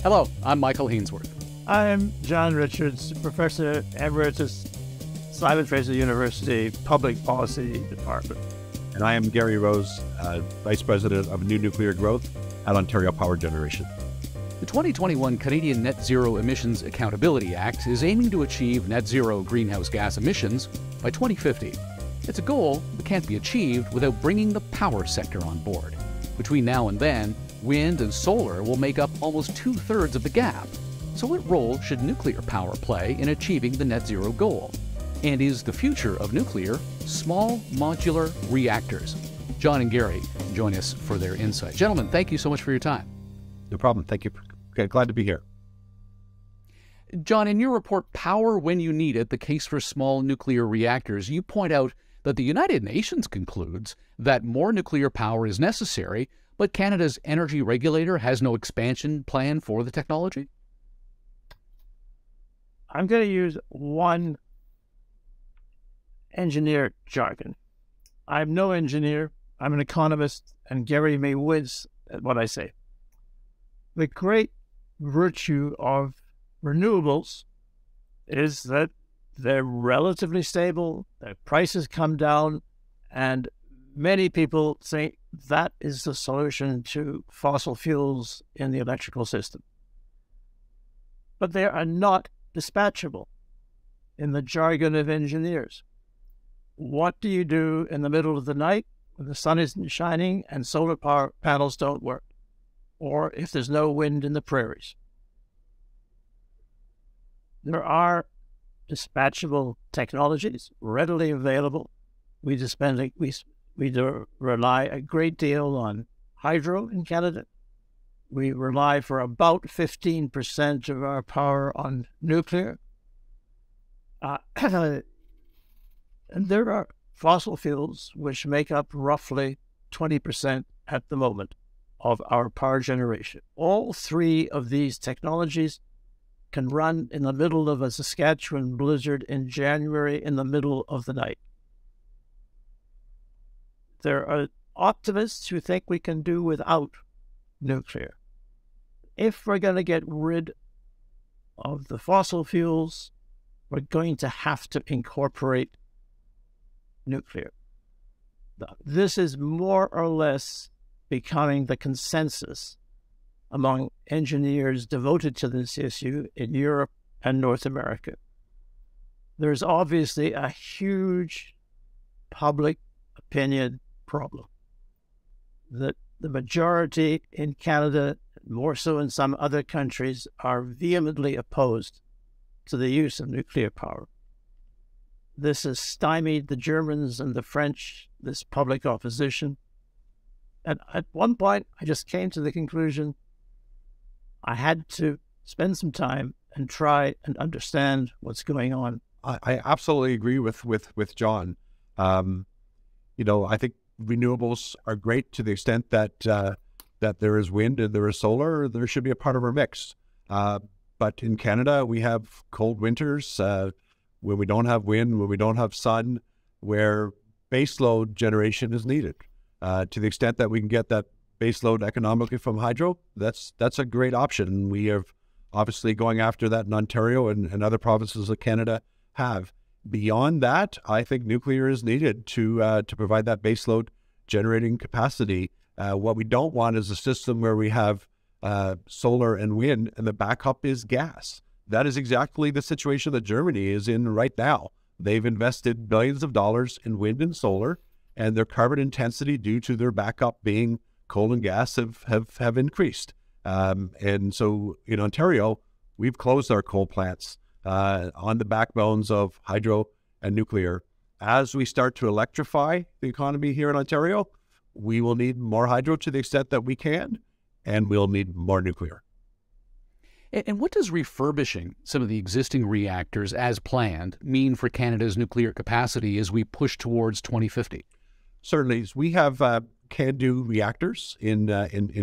Hello, I'm Michael Hainsworth. I'm John Richards, Professor Emeritus, Simon Fraser University Public Policy Department. And I am Gary Rose, Vice President of New Nuclear Growth at Ontario Power Generation. The 2021 Canadian Net Zero Emissions Accountability Act is aiming to achieve net zero greenhouse gas emissions by 2050. It's a goal that can't be achieved without bringing the power sector on board. Between now and then, wind and solar will make up almost two-thirds of the gap. So what role should nuclear power play in achieving the net zero goal? And is the future of nuclear small modular reactors? John and Gary join us for their insight. Gentlemen, thank you so much for your time. No problem. Thank you. Okay, glad to be here. John, in your report, Power When You Need It, the case for small nuclear reactors, you point out that the United Nations concludes that more nuclear power is necessary, but Canada's energy regulator has no expansion plan for the technology? I'm going to use one engineer jargon. I'm no engineer. I'm an economist, and Gary may wince at what I say. The great virtue of renewables is that they're relatively stable, their prices come down, and many people think that is the solution to fossil fuels in the electrical system. But they are not dispatchable in the jargon of engineers. What do you do in the middle of the night when the sun isn't shining and solar power panels don't work? Or if there's no wind in the prairies? There are dispatchable technologies readily available. We rely a great deal on hydro in Canada. We rely for about 15% of our power on nuclear. And there are fossil fuels which make up roughly 20% at the moment of our power generation. All three of these technologies can run in the middle of a Saskatchewan blizzard in January in the middle of the night. There are optimists who think we can do without nuclear. If we're going to get rid of the fossil fuels, we're going to have to incorporate nuclear. This is more or less becoming the consensus among engineers devoted to this issue in Europe and North America. There's obviously a huge public opinion problem that the majority in Canada, more so in some other countries, are vehemently opposed to the use of nuclear power. This has stymied the Germans and the French, this public opposition. And at one point, I just came to the conclusion I had to spend some time and try and understand what's going on. I absolutely agree with John. I think renewables are great to the extent that that there is wind and there is solar. There should be a part of our mix. But in Canada, we have cold winters when we don't have wind, when we don't have sun, where baseload generation is needed. To the extent that we can get that baseload economically from hydro, that's a great option. We are obviously going after that in Ontario and other provinces of Canada have. Beyond that, I think nuclear is needed to provide that baseload generating capacity. What we don't want is a system where we have solar and wind and the backup is gas. That is exactly the situation that Germany is in right now. They've invested billions of dollars in wind and solar, and their carbon intensity due to their backup being coal and gas have increased. And so in Ontario, we've closed our coal plants on the backbones of hydro and nuclear. As we start to electrify the economy here in Ontario, we will need more hydro to the extent that we can, and we'll need more nuclear. And what does refurbishing some of the existing reactors as planned mean for Canada's nuclear capacity as we push towards 2050? Certainly. We have CANDU reactors in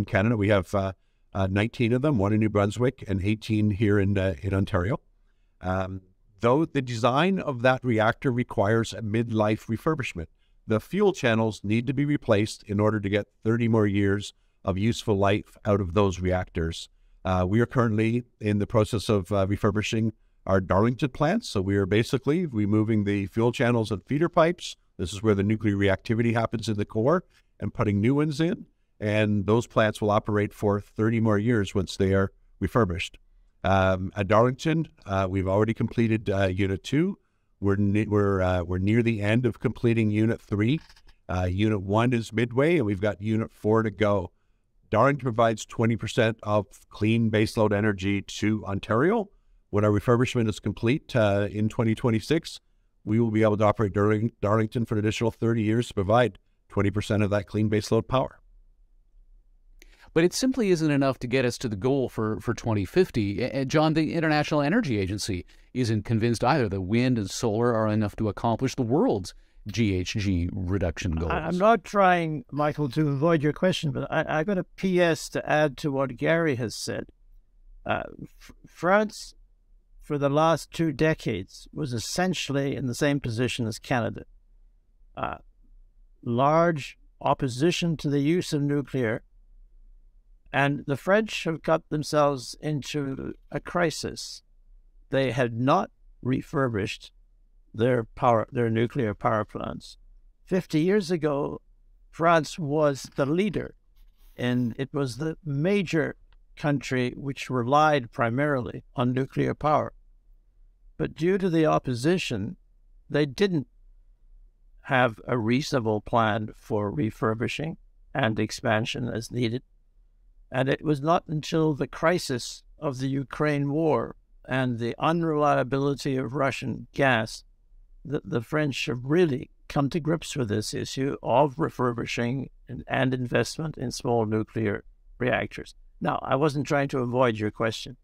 Canada. We have 19 of them, one in New Brunswick and 18 here in Ontario. Though the design of that reactor requires a midlife refurbishment, the fuel channels need to be replaced in order to get 30 more years of useful life out of those reactors. We are currently in the process of refurbishing our Darlington plants. So we are basically removing the fuel channels and feeder pipes. This is where the nuclear reactivity happens in the core, and putting new ones in. And those plants will operate for 30 more years once they are refurbished. At Darlington, we've already completed Unit 2. We're near the end of completing Unit 3. Unit 1 is midway, and we've got Unit 4 to go. Darlington provides 20% of clean baseload energy to Ontario. When our refurbishment is complete in 2026, we will be able to operate Darlington for an additional 30 years to provide 20% of that clean baseload power. But it simply isn't enough to get us to the goal for 2050. John, the International Energy Agency isn't convinced either that wind and solar are enough to accomplish the world's GHG reduction goals. I'm not trying, Michael, to avoid your question, but I got a PS to add to what Gary has said. France, for the last 2 decades, was essentially in the same position as Canada. Large opposition to the use of nuclear, and the French have got themselves into a crisis. They had not refurbished their nuclear power plants. 50 years ago, France was the leader, and it was the major country which relied primarily on nuclear power. But due to the opposition, they didn't have a reasonable plan for refurbishing and expansion as needed. And it was not until the crisis of the Ukraine war and the unreliability of Russian gas that the French have really come to grips with this issue of refurbishing and investment in small nuclear reactors. Now, I wasn't trying to avoid your question.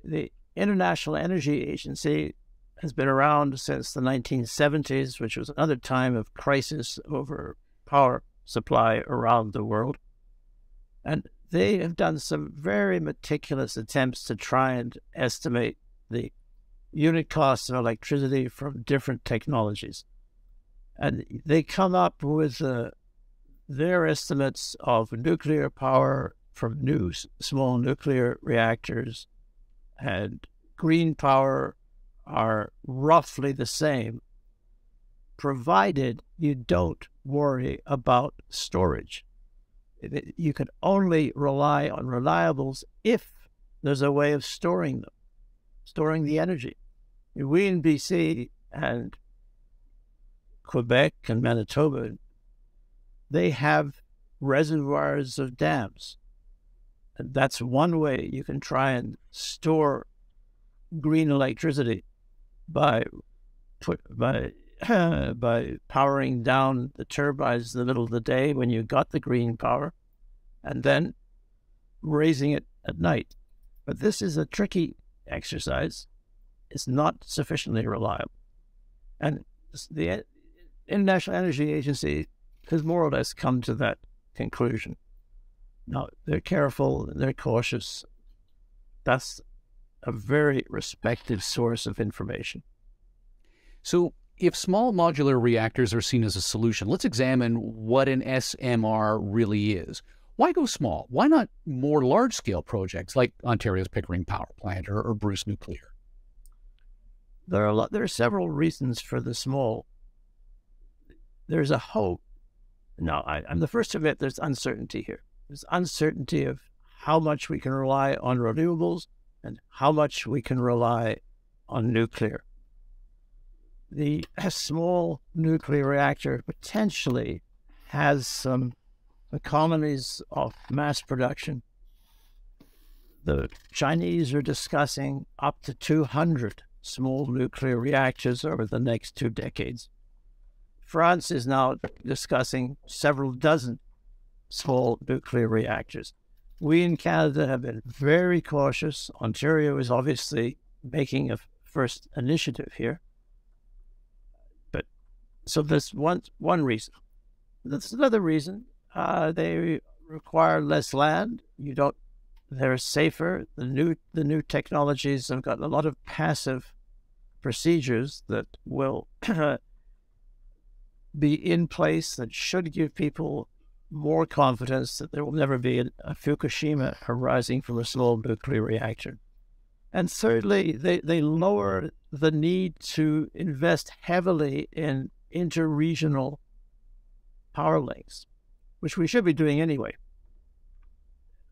The International Energy Agency has been around since the 1970s, which was another time of crisis over power supply around the world. And they have done some very meticulous attempts to try and estimate the unit costs of electricity from different technologies. And they come up with their estimates of nuclear power from new small nuclear reactors and green power are roughly the same, provided you don't worry about storage. You can only rely on renewables if there's a way of storing them, storing the energy. We in BC and Quebec and Manitoba, they have reservoirs of dams. And that's one way you can try and store green electricity by powering down the turbines in the middle of the day when you got the green power, and then raising it at night. But this is a tricky exercise. It's not sufficiently reliable. And the International Energy Agency has more or less come to that conclusion. Now, they're careful, they're cautious. That's a very respected source of information. So if small modular reactors are seen as a solution, let's examine what an SMR really is. Why go small? Why not more large-scale projects like Ontario's Pickering Power Plant or Bruce Nuclear? There are several reasons for the small. There's a hope. Now, I'm the first to admit there's uncertainty here. There's uncertainty of how much we can rely on renewables and how much we can rely on nuclear. The small nuclear reactor potentially has some economies of mass production. The Chinese are discussing up to 200 small nuclear reactors over the next 2 decades. France is now discussing several dozen small nuclear reactors. We in Canada have been very cautious. Ontario is obviously making a first initiative here. But so there's one reason. There's another reason. They require less land. They're safer. The new technologies have got a lot of passive procedures that will be in place that should give people more confidence that there will never be a Fukushima arising from a small nuclear reactor. And thirdly, they lower the need to invest heavily in interregional power links, which we should be doing anyway.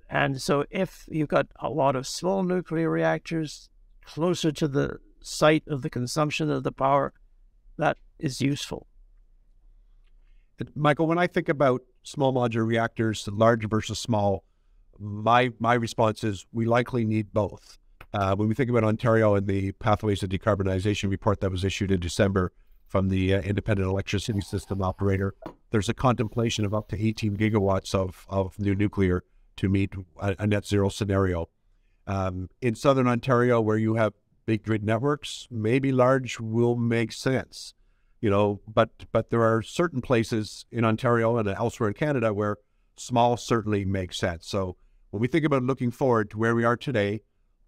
And so if you've got a lot of small nuclear reactors closer to the site of the consumption of the power, that is useful. Michael, when I think about small modular reactors, large versus small, my response is we likely need both. When we think about Ontario and the Pathways to Decarbonization report that was issued in December from the Independent Electricity System Operator, there's a contemplation of up to 18 gigawatts of new nuclear to meet a net zero scenario. In Southern Ontario, where you have big grid networks, maybe large will make sense, but there are certain places in Ontario and elsewhere in Canada where small certainly makes sense. So when we think about looking forward to where we are today,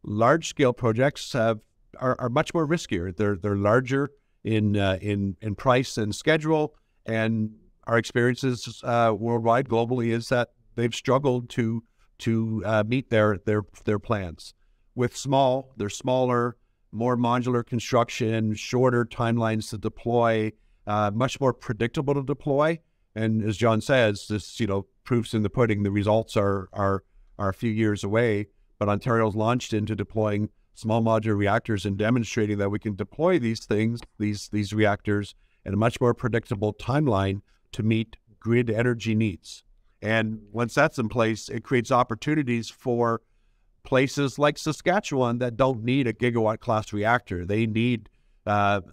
large scale projects are much more riskier. They're larger in price and schedule, and our experiences worldwide, globally, is that they've struggled to meet their plans. With small, they're smaller, more modular construction, shorter timelines to deploy, much more predictable to deploy. And as John says, this proof's in the pudding. The results are a few years away, but Ontario's launched into deploying small modular reactors and demonstrating that we can deploy these things, these reactors, in a much more predictable timeline to meet grid energy needs. And once that's in place, it creates opportunities for places like Saskatchewan that don't need a gigawatt class reactor. They need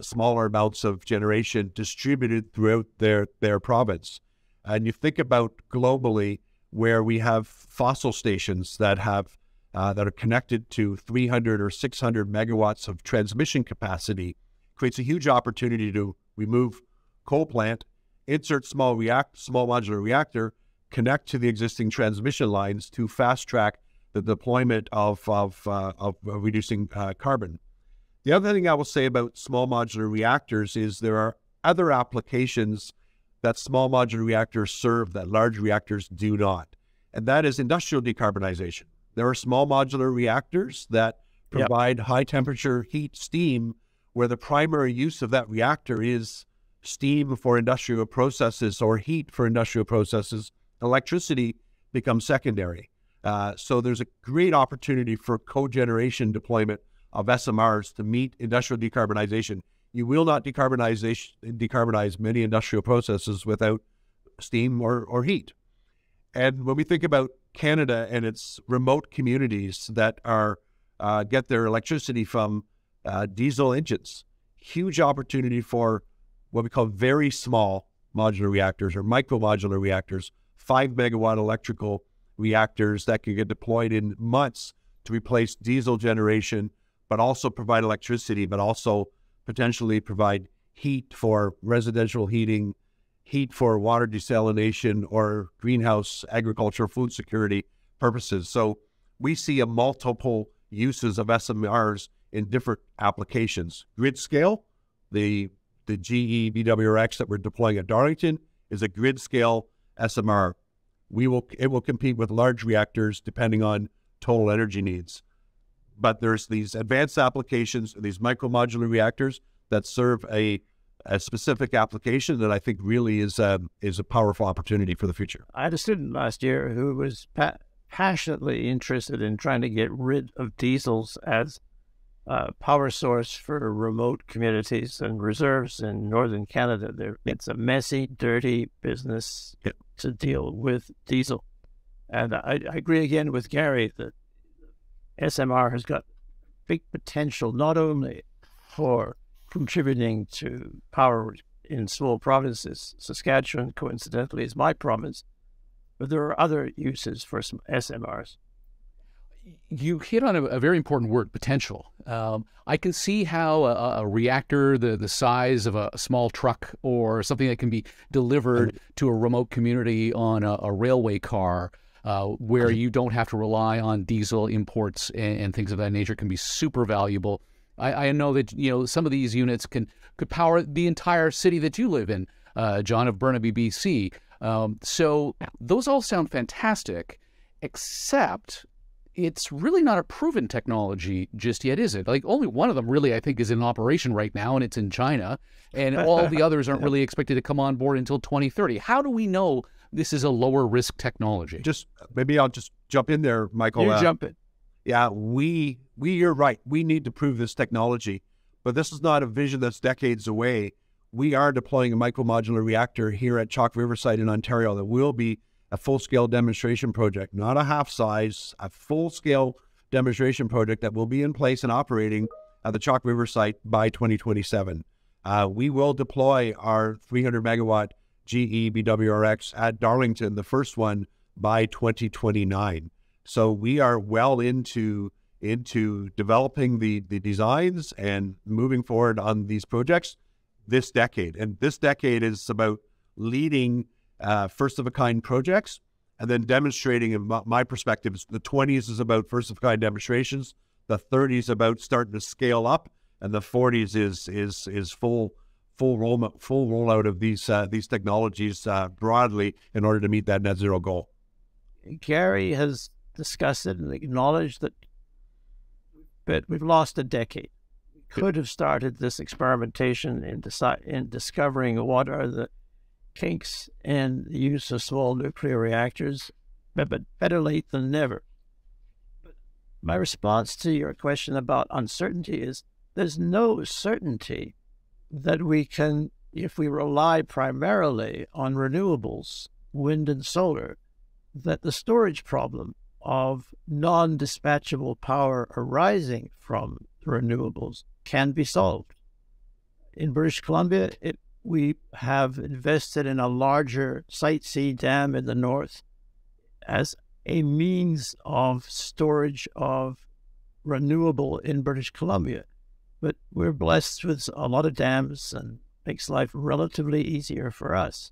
smaller amounts of generation distributed throughout their province. And you think about globally where we have fossil stations that are connected to 300 or 600 megawatts of transmission capacity, creates a huge opportunity to remove coal plant, insert small modular reactor, connect to the existing transmission lines to fast track the deployment of reducing carbon. The other thing I will say about small modular reactors is there are other applications that small modular reactors serve that large reactors do not, and that is industrial decarbonization. There are small modular reactors that provide high temperature heat, steam, where the primary use of that reactor is steam for industrial processes or heat for industrial processes. Electricity becomes secondary. So there's a great opportunity for cogeneration deployment of SMRs to meet industrial decarbonization. You will not decarbonize many industrial processes without steam or heat. And when we think about Canada and its remote communities that get their electricity from diesel engines, huge opportunity for what we call very small modular reactors or micro modular reactors, 5 megawatt electrical reactors that can get deployed in months to replace diesel generation, but also provide electricity, but also potentially provide heat for residential heating, heat for water desalination or greenhouse agriculture food security purposes. So we see a multiple uses of SMRs in different applications. Grid scale, the GE BWRX that we're deploying at Darlington is a grid scale SMR. It will compete with large reactors depending on total energy needs. But there's these advanced applications, these micro modular reactors that serve a specific application that I think really is a powerful opportunity for the future. I had a student last year who was passionately interested in trying to get rid of diesels as a power source for remote communities and reserves in northern Canada. It's a messy, dirty business to deal with diesel. And I agree again with Gary that SMR has got big potential not only for contributing to power in small provinces. Saskatchewan, coincidentally, is my province, but there are other uses for some SMRs. You hit on a very important word, potential. I can see how a reactor the size of a small truck or something that can be delivered to a remote community on a railway car where you don't have to rely on diesel imports and things of that nature can be super valuable. I know that some of these units could power the entire city that you live in, John, of Burnaby, BC. So those all sound fantastic, except it's really not a proven technology just yet, is it? Like only one of them really, I think, is in operation right now, and it's in China. And all the others aren't really expected to come on board until 2030. How do we know this is a lower risk technology? Maybe I'll just jump in there, Michael. You jump in. Yeah, you're right. We need to prove this technology, but this is not a vision that's decades away. We are deploying a micro-modular reactor here at Chalk River site in Ontario that will be a full-scale demonstration project, not a half-size, a full-scale demonstration project that will be in place and operating at the Chalk River site by 2027. We will deploy our 300-megawatt GE BWRX at Darlington, the first one, by 2029. So we are well into developing the designs and moving forward on these projects this decade. And this decade is about leading first-of-a-kind projects and then demonstrating, in my perspective, the 20s is about first-of-a-kind demonstrations, the 30s about starting to scale up, and the 40s is full rollout of these technologies broadly in order to meet that net zero goal. Gary has discussed it and acknowledged that we've lost a decade. We could have started this experimentation in discovering what are the kinks in the use of small nuclear reactors, but better late than never. But my response to your question about uncertainty is there's no certainty that we can, if we rely primarily on renewables, wind and solar, that the storage problem of non-dispatchable power arising from renewables can be solved. In British Columbia, we have invested in a larger Site C dam in the north as a means of storage of renewable in British Columbia. But we're blessed with a lot of dams and makes life relatively easier for us.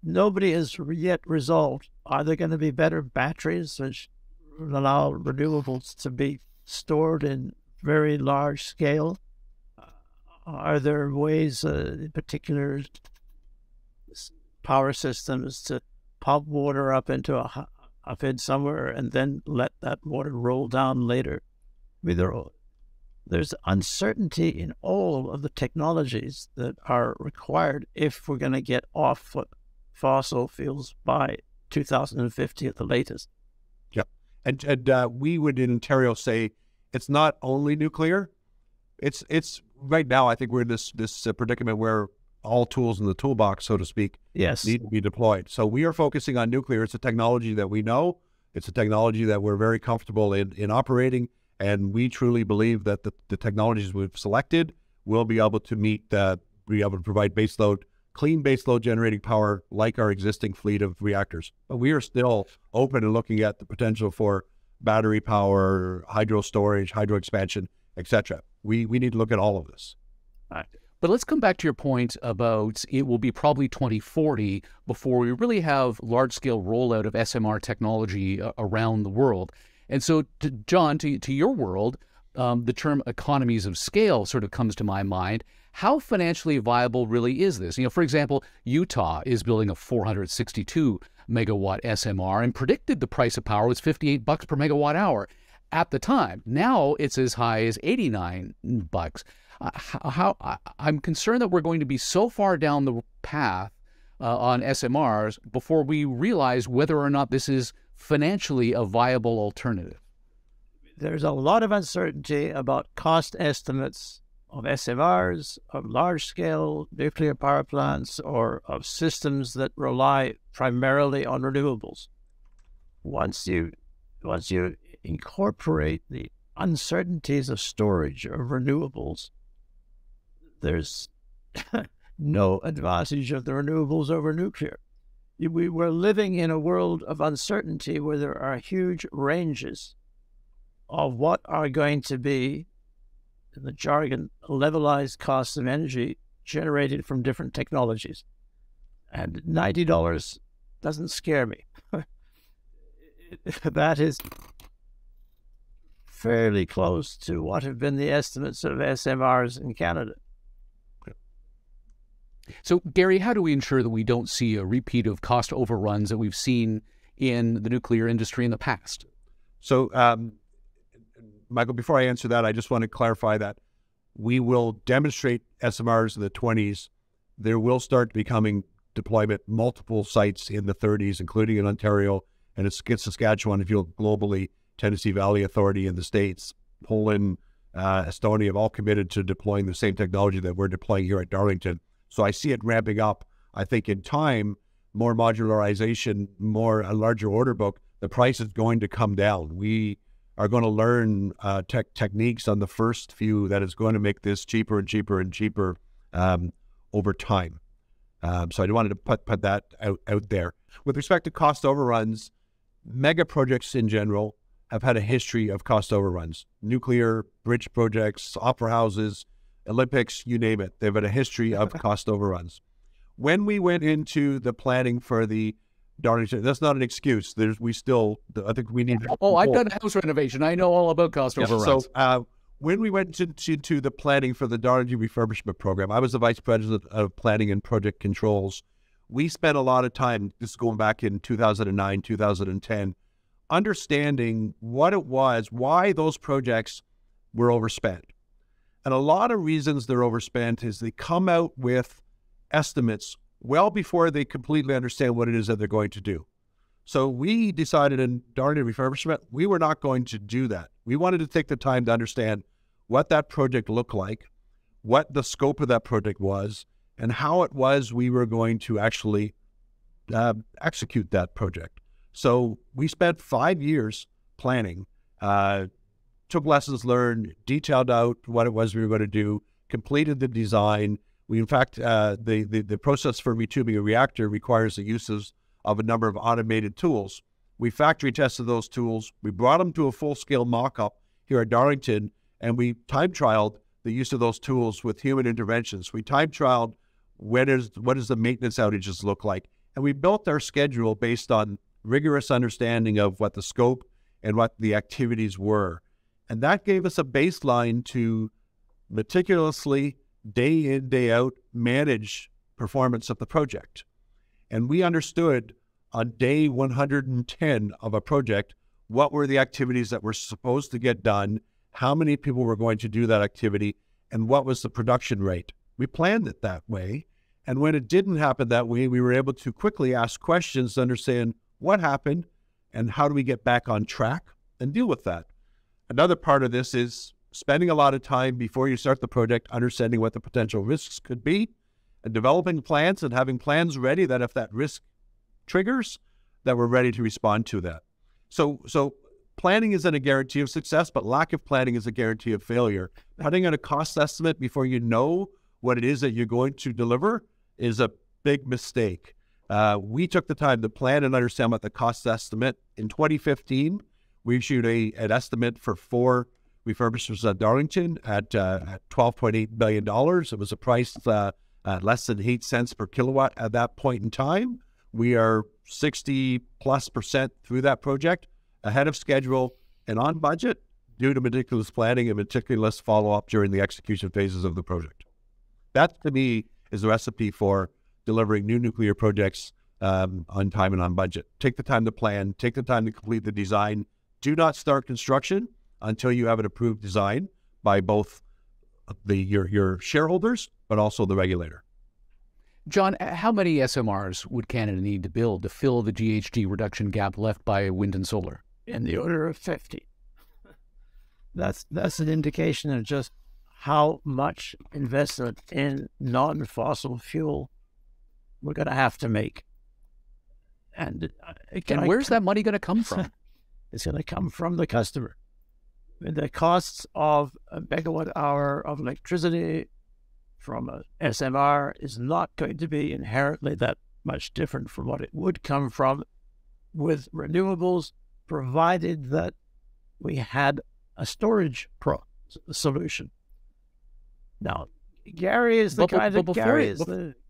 Nobody has yet resolved, are there going to be better batteries which allow renewables to be stored in very large scale? Are there ways, in particular power systems, to pump water up into somewhere and then let that water roll down later? I mean, there's uncertainty in all of the technologies that are required if we're going to get off fossil fuels by 2050 at the latest. Yeah, and we would in Ontario say it's not only nuclear. It's right now. I think we're in this predicament where all tools in the toolbox, so to speak, yes, need to be deployed. So we are focusing on nuclear. It's a technology that we know. It's a technology that we're very comfortable in operating, and we truly believe that the technologies we've selected will be able to be able to provide clean baseload generating power like our existing fleet of reactors. But we are still open and looking at the potential for battery power, hydro storage, hydro expansion, etc. We need to look at all of this. But let's come back to your point about it will be probably 2040 before we really have large-scale rollout of SMR technology around the world. And so, John, to your world, the term economies of scale sort of comes to my mind. How financially viable really is this? You know, for example, Utah is building a 462 megawatt SMR and predicted the price of power was $58 per megawatt hour at the time. Now it's as high as $89. I'm concerned that we're going to be so far down the path on SMRs before we realize whether or not this is financially a viable alternative. There's a lot of uncertainty about cost estimates of SMRs, of large-scale nuclear power plants, or of systems that rely primarily on renewables. Once you incorporate the uncertainties of storage of renewables, there's no advantage of the renewables over nuclear. We're living in a world of uncertainty where there are huge ranges of what are going to be, in the jargon, levelized costs of energy generated from different technologies. And $90 doesn't scare me. That is fairly close to what have been the estimates of SMRs in Canada. So, Gary, how do we ensure that we don't see a repeat of cost overruns that we've seen in the nuclear industry in the past? So, Michael, before I answer that, I just want to clarify that we will demonstrate SMRs in the 20s. There will start becoming deployment multiple sites in the 30s, including in Ontario and Saskatchewan, if you look globally, Tennessee Valley Authority in the States, Poland, Estonia have all committed to deploying the same technology that we're deploying here at Darlington. So I see it ramping up. I think in time, more modularization, a larger order book, the price is going to come down. We are going to learn techniques on the first few that is going to make this cheaper and cheaper and cheaper over time. So I wanted to put that out there. With respect to cost overruns, mega projects in general have had a history of cost overruns. Nuclear, bridge projects, opera houses, Olympics, you name it. They've had a history of cost overruns. When we went into the planning for the Darlington, that's not an excuse. I think we need... Oh, I've done house renovation. I know all about cost overruns. So when we went into the planning for the Darlington refurbishment program, I was the Vice President of Planning and Project Controls. We spent a lot of time, this is going back in 2009, 2010, understanding what it was, why those projects were overspent. And a lot of reasons they're overspent is they come out with estimates well before they completely understand what it is that they're going to do. So we decided in Darlington refurbishment, we were not going to do that. We wanted to take the time to understand what that project looked like, what the scope of that project was, and how it was we were going to actually execute that project. So we spent 5 years planning, took lessons learned, detailed out what it was we were going to do, completed the design. We, in fact, the process for retubing a reactor requires the use of a number of automated tools. We factory tested those tools. We brought them to a full-scale mock-up here at Darlington, and we time-trialed the use of those tools with human interventions. We time-trialed what does the maintenance outages look like, and we built our schedule based on rigorous understanding of what the scope and what the activities were. And that gave us a baseline to meticulously, day in, day out, manage performance of the project. And we understood on day 110 of a project, what were the activities that were supposed to get done, how many people were going to do that activity, and what was the production rate. We planned it that way. And when it didn't happen that way, we were able to quickly ask questions to understand what happened and how do we get back on track and deal with that. Another part of this is spending a lot of time before you start the project, understanding what the potential risks could be, and developing plans and having plans ready that if that risk triggers, that we're ready to respond to that. So planning isn't a guarantee of success, but lack of planning is a guarantee of failure. Putting in a cost estimate before you know what it is that you're going to deliver is a big mistake. We took the time to plan and understand what the cost estimate. In 2015, we issued an estimate for 4 refurbishments at Darlington at $12.8 billion. It was a price less than 8 cents per kilowatt at that point in time. We are 60+% through that project, ahead of schedule and on budget due to meticulous planning and meticulous follow-up during the execution phases of the project. That, to me, is the recipe for delivering new nuclear projects on time and on budget. Take the time to plan, take the time to complete the design. Do not start construction until you have an approved design by both your shareholders, but also the regulator. John, how many SMRs would Canada need to build to fill the GHG reduction gap left by wind and solar? In the order of 50. That's an indication of just how much investment in non-fossil fuel we're going to have to make. And where's that money going to come from? It's going to come from the customer. The costs of a megawatt hour of electricity from a SMR is not going to be inherently that much different from what it would come from with renewables, provided that we had a storage solution. Now, Gary is the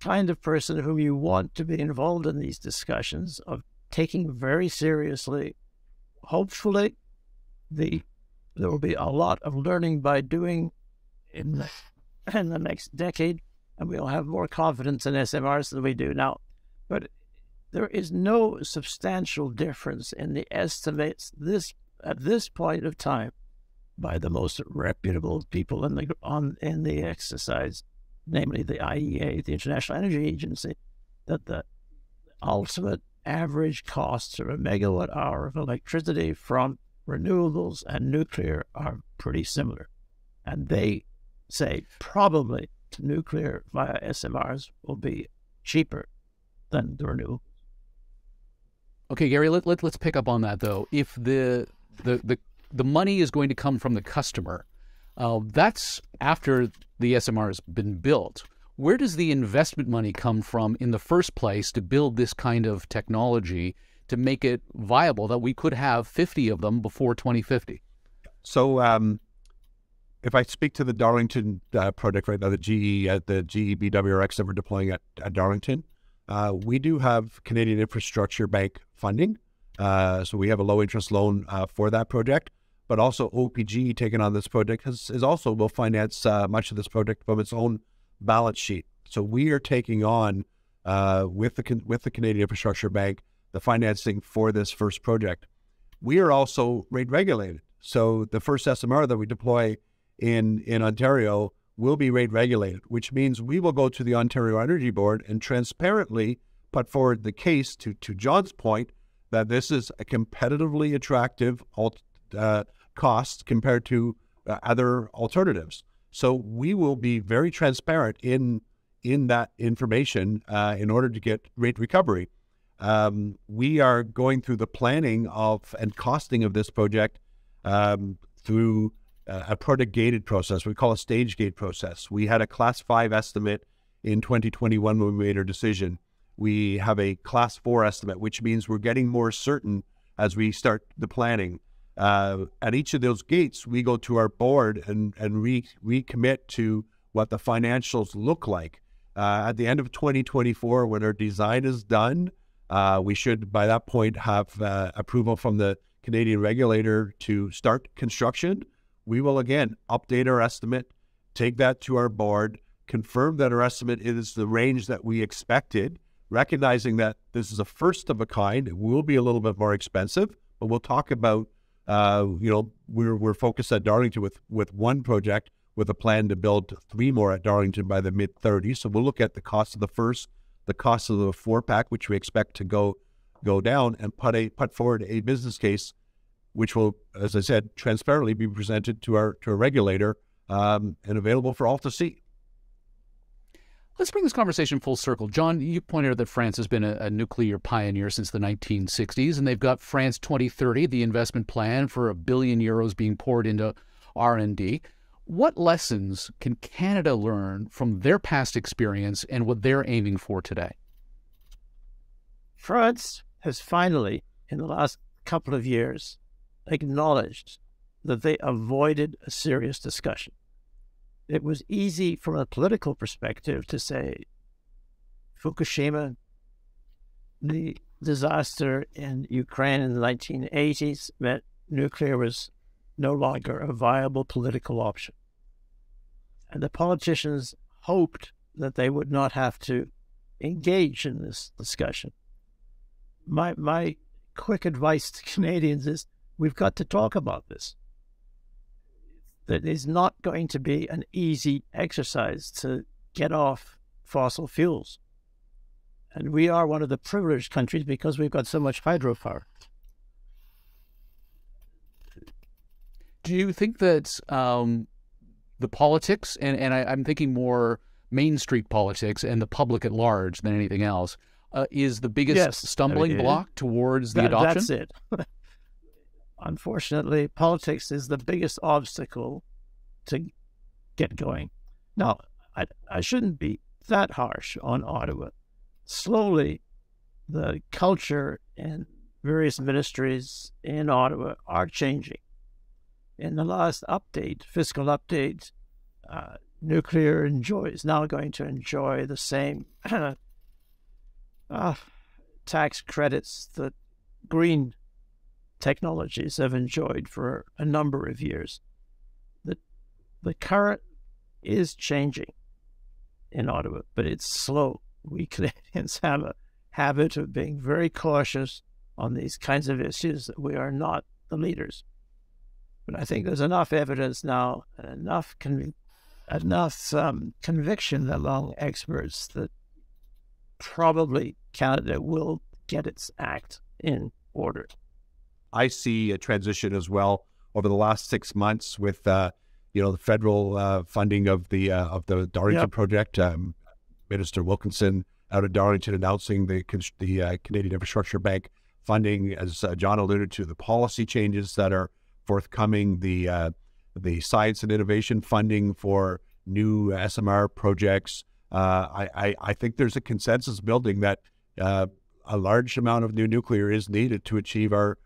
kind of person whom you want to be involved in these discussions of taking very seriously. Hopefully, there will be a lot of learning by doing in the next decade and we'll have more confidence in SMRs than we do now. But there is no substantial difference in the estimates at this point of time by the most reputable people in the exercise, namely the IEA, the International Energy Agency, that the ultimate average costs of a megawatt hour of electricity from renewables and nuclear are pretty similar. And they say probably nuclear via SMRs will be cheaper than the renewables. Okay, Gary, let's pick up on that, though. If the money is going to come from the customer, that's after the SMR has been built. Where does the investment money come from in the first place to build this kind of technology to make it viable, that we could have 50 of them before 2050? So if I speak to the Darlington project right now, the GE BWRX that we're deploying at Darlington, we do have Canadian Infrastructure Bank funding. So we have a low interest loan for that project, but also OPG taking on this project will finance much of this project from its own balance sheet. So we are taking on with the Canadian Infrastructure Bank the financing for this first project. We are also rate regulated. So the first SMR that we deploy in Ontario will be rate regulated, which means we will go to the Ontario Energy Board and transparently put forward the case, to John's point, that this is a competitively attractive cost compared to other alternatives. So we will be very transparent in that information in order to get rate recovery. We are going through the planning of and costing of this project through a project gated process. We call a stage gate process. We had a class 5 estimate in 2021 when we made our decision. We have a class 4 estimate, which means we're getting more certain as we start the planning. At each of those gates, we go to our board and recommit to what the financials look like. At the end of 2024, when our design is done, we should, by that point, have approval from the Canadian regulator to start construction. We will, again, update our estimate, take that to our board, confirm that our estimate is the range that we expected, recognizing that this is a first of a kind. It will be a little bit more expensive, but we'll talk about, we're focused at Darlington with one project with a plan to build 3 more at Darlington by the mid-30s. So we'll look at the cost of the first, the cost of the 4-pack, which we expect to go down, and put forward a business case, which will, as I said, transparently be presented to our regulator and available for all to see. Let's bring this conversation full circle. John, you pointed out that France has been a nuclear pioneer since the 1960s, and they've got France 2030, the investment plan for €1 billion being poured into R&D. What lessons can Canada learn from their past experience and what they're aiming for today? France has finally, in the last couple of years, acknowledged that they avoided a serious discussion. It was easy from a political perspective to say Fukushima, the disaster in Ukraine in the 1980s, meant nuclear was no longer a viable political option. And the politicians hoped that they would not have to engage in this discussion. My quick advice to Canadians is we've got to talk about this. That is not going to be an easy exercise to get off fossil fuels. And we are one of the privileged countries because we've got so much hydropower. Do you think that the politics, and I'm thinking more Main Street politics and the public at large than anything else, is the biggest stumbling block towards the adoption? That's it. Unfortunately, politics is the biggest obstacle to get going. Now, I shouldn't be that harsh on Ottawa. Slowly, the culture and various ministries in Ottawa are changing. In the last update, fiscal update, nuclear is now going to enjoy the same tax credits that green technologies have enjoyed for a number of years. The current is changing. in Ottawa, but it's slow. We Canadians have a habit of being very cautious on these kinds of issues, that we are not the leaders. But I think there's enough evidence now and enough conviction among experts that probably Canada will get its act in order. I see a transition as well over the last 6 months with the federal funding of the Darlington project. Minister Wilkinson out of Darlington announcing the Canadian Infrastructure Bank funding, as John alluded to, the policy changes that are forthcoming, the science and innovation funding for new SMR projects. I think there's a consensus building that a large amount of new nuclear is needed to achieve our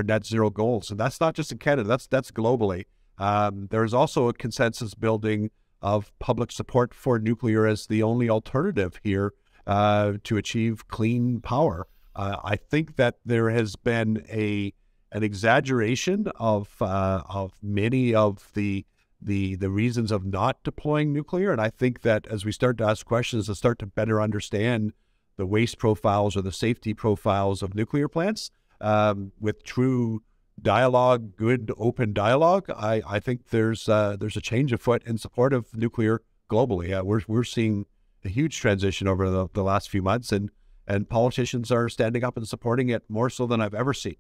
net zero goals. And that's not just in Canada, that's globally. There's also a consensus building of public support for nuclear as the only alternative here to achieve clean power. I think that there has been an exaggeration of many of the reasons of not deploying nuclear, and I think that as we start to ask questions and start to better understand the waste profiles or the safety profiles of nuclear plants, with true dialogue, good open dialogue, I think there's a change afoot in support of nuclear globally. We're seeing a huge transition over the last few months, and politicians are standing up and supporting it more so than I've ever seen.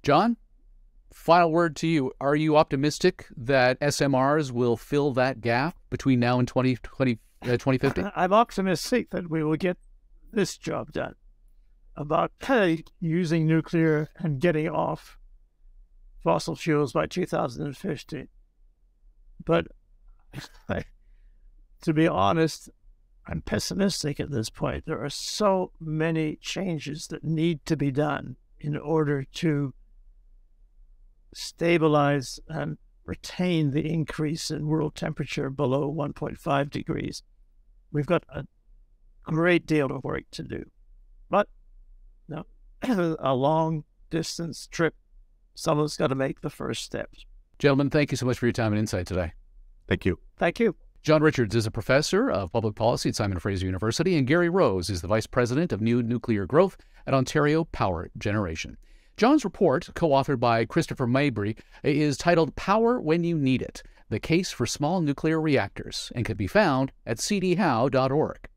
John, final word to you. Are you optimistic that SMRs will fill that gap between now and 2050? I'm optimistic that we will get this job done about using nuclear and getting off fossil fuels by 2050. But to be honest, I'm pessimistic at this point. There are so many changes that need to be done in order to stabilize and retain the increase in world temperature below 1.5 degrees. We've got a great deal of work to do. But a long distance trip, someone's got to make the first steps. Gentlemen, thank you so much for your time and insight today. Thank you. Thank you. John Richards is a professor of public policy at Simon Fraser University, and Gary Rose is the vice president of new nuclear growth at Ontario Power Generation. John's report, co-authored by Christopher Mabry, is titled Power When You Need It, The Case for Small Nuclear Reactors, and can be found at cdhowe.org.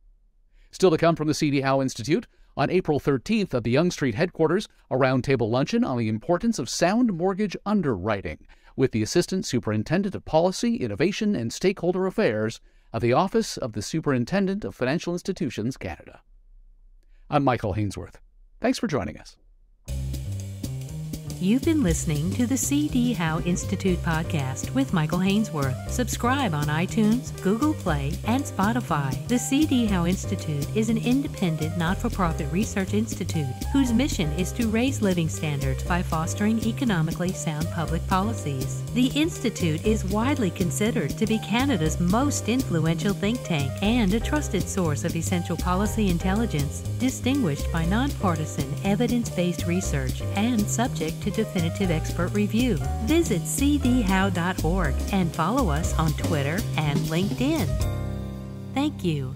Still to come from the C.D. Howe Institute, on April 13th at the Yonge Street headquarters, a roundtable luncheon on the importance of sound mortgage underwriting with the Assistant Superintendent of Policy, Innovation and Stakeholder Affairs of the Office of the Superintendent of Financial Institutions, Canada. I'm Michael Hainsworth. Thanks for joining us. You've been listening to the C.D. Howe Institute Podcast with Michael Hainsworth. Subscribe on iTunes, Google Play, and Spotify. The C.D. Howe Institute is an independent, not-for-profit research institute whose mission is to raise living standards by fostering economically sound public policies. The Institute is widely considered to be Canada's most influential think tank and a trusted source of essential policy intelligence, distinguished by nonpartisan, evidence-based research and subject to definitive expert review. Visit cdhowe.org and follow us on Twitter and LinkedIn. Thank you.